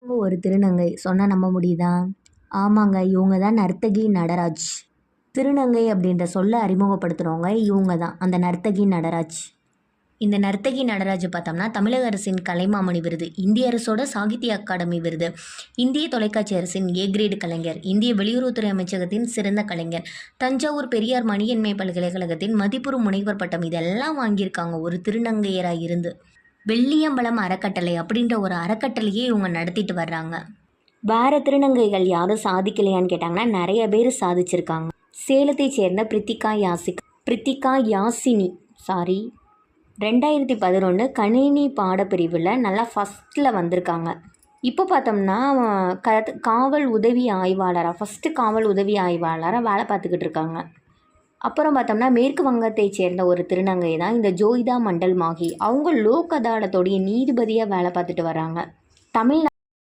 ஒரு திருநங்கை சொன்னா நம்ப முடியுதா? ஆமாங்க. இவங்க தான் நர்த்தகி நடராஜ். திருநங்கை அப்படின்ற சொல்ல அறிமுகப்படுத்துனவங்க இவங்க தான். அந்த நர்த்தகி நடராஜ். இந்த நர்த்தகி நடராஜ் பார்த்தோம்னா தமிழக அரசின் கலைமாமணி விருது, இந்திய அரசோட சாகித்ய அகாடமி விருது, இந்திய தொலைக்காட்சி அரசின் ஏ கிரேடு கலைஞர், இந்திய வெளியுறவுத்துறை அமைச்சகத்தின் சிறந்த கலைஞர், தஞ்சாவூர் பெரியார் மணியன்மை பல்கலைக்கழகத்தின் மதிப்புறு முனைவர் பட்டம் இதெல்லாம் வாங்கியிருக்காங்க ஒரு திருநங்கையராக இருந்து. வெள்ளியம்பலம் அறக்கட்டளை அப்படின்ற ஒரு அறக்கட்டளையே இவங்க நடத்திட்டு வர்றாங்க. வேற திருநங்கைகள் யாரும் சாதிக்கலையான்னு கேட்டாங்கன்னா நிறைய பேர் சாதிச்சிருக்காங்க. சேலத்தை சேர்ந்த பிரித்திகா யாசினி 2011 கணினி பாடப்பிரிவில் நல்லா ஃபஸ்ட்டில் வந்திருக்காங்க. இப்போ பார்த்தோம்னா காவல் உதவி ஆய்வாளராக காவல் உதவி ஆய்வாளராக வேலை பார்த்துக்கிட்டு இருக்காங்க. அப்புறம் பார்த்தோம்னா மேற்கு வங்கத்தை சேர்ந்த ஒரு திருநங்கை தான் இந்த ஜோய்தா மண்டல் மாகி. அவங்க லோக் அதாலத்தோடைய நீதிபதியாக வேலை பார்த்துட்டு வராங்க. தமிழ்நாடு